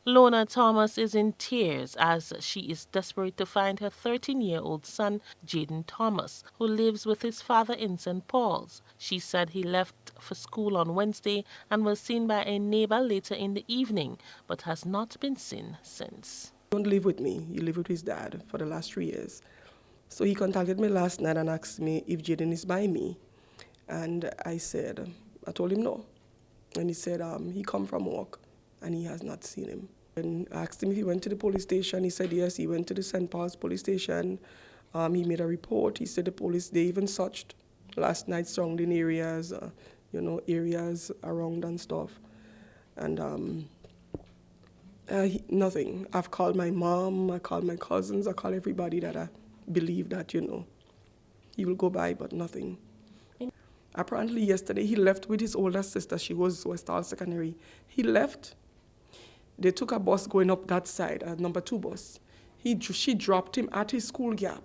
Lorna Thomas is in tears as she is desperate to find her 13-year-old son, Jaden Thomas, who lives with his father in St. Paul's. She said he left for school on Wednesday and was seen by a neighbor later in the evening, but has not been seen since. He don't live with me. He lived with his dad for the last 3 years. So he contacted me last night and asked me if Jaden is by me. And I told him no. And he said he come from work and he has not seen him. And I asked him if he went to the police station. He said yes, he went to the St. Paul's police station. He made a report. He said the police, they even searched last night surrounding areas, areas around and stuff. And nothing. I've called my mom, I called my cousins, I called everybody that I believe that, he will go by, but nothing. Apparently yesterday he left with his older sister. She goes to West Hall Secondary. He left. They took a bus going up that side, a number 2 bus. She dropped him at his school gap.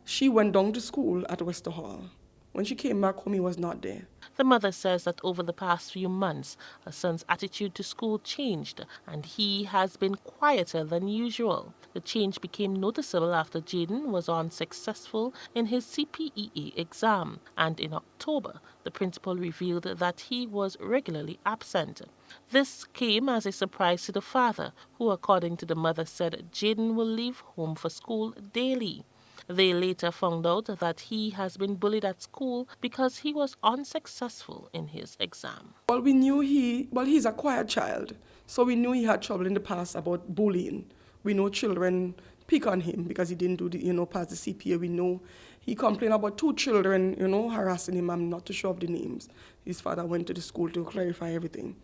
She went down to school at West Hall. When she came back home, he was not there. The mother says that over the past few months, her son's attitude to school changed and he has been quieter than usual. The change became noticeable after Jaden was unsuccessful in his CPEA exam, and in October, the principal revealed that he was regularly absent. This came as a surprise to the father, who, according to the mother, said Jaden will leave home for school daily. They later found out that he has been bullied at school because he was unsuccessful in his exam. Well, we knew he's a quiet child, so we knew he had trouble in the past about bullying. We know children pick on him because he didn't pass the CPA. We know he complained about 2 children, harassing him. I'm not too sure of the names. His father went to the school to clarify everything.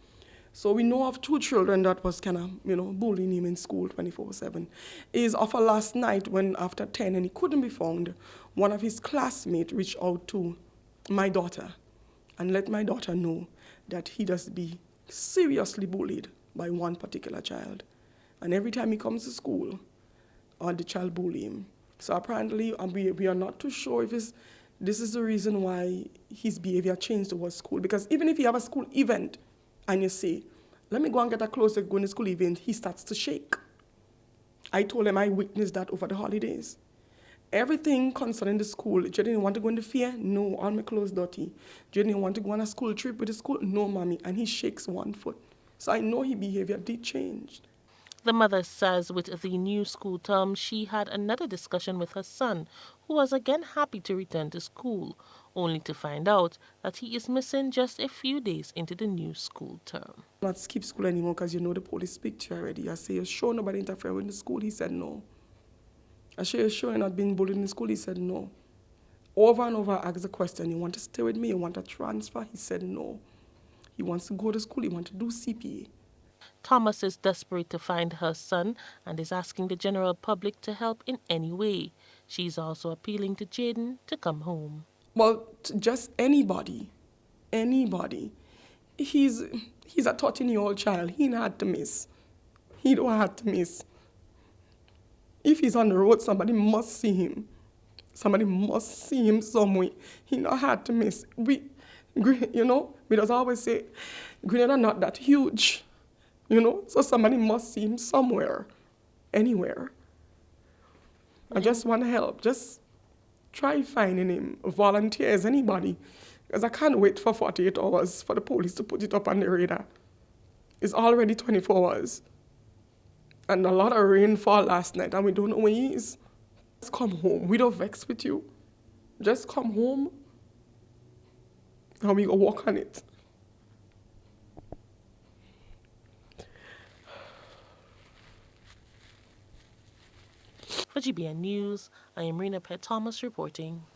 So we know of 2 children that was kind of, bullying him in school 24/7. Is offer last night when after 10 and he couldn't be found, one of his classmates reached out to my daughter and let my daughter know that he does be seriously bullied by one particular child. And every time he comes to school, the child bully him. So apparently we are not too sure if this is the reason why his behavior changed towards school. Because even if you have a school event, and you say, let me go and get a clothes to go to school event, he starts to shake. I told him I witnessed that over the holidays. Everything concerning the school, Jaden want to go in the fair? No, all my clothes dirty. Jaden want to go on a school trip with the school? No, mommy. And he shakes one foot. So I know his behavior did change. The mother says with the new school term, she had another discussion with her son, who was again happy to return to school, only to find out that he is missing just a few days into the new school term. Not skip school anymore because the police speak to you already. I say, you're sure nobody interfere with the school? He said no. I say, you're sure you're not being bullied in the school? He said no. Over and over I asked the question, you want to stay with me? You want to transfer? He said no. He wants to go to school. He wants to do CPA. Thomas is desperate to find her son and is asking the general public to help in any way. She's also appealing to Jaden to come home. Well, just anybody. He's a 13-year-old child. He don't have to miss. He don't have to miss. If he's on the road, somebody must see him. Somebody must see him somewhere. He not hard to miss. We just always say, Grenada not that huge. So somebody must see him somewhere, anywhere. I just want to help. Just try finding him. Volunteers, anybody. Because I can't wait for 48 hours for the police to put it up on the radar. It's already 24 hours. And a lot of rainfall last night, and we don't know where he is. Just come home. We don't vex with you. Just come home, and we go work on it. For GBN News, I am Rena Pett Thomas reporting.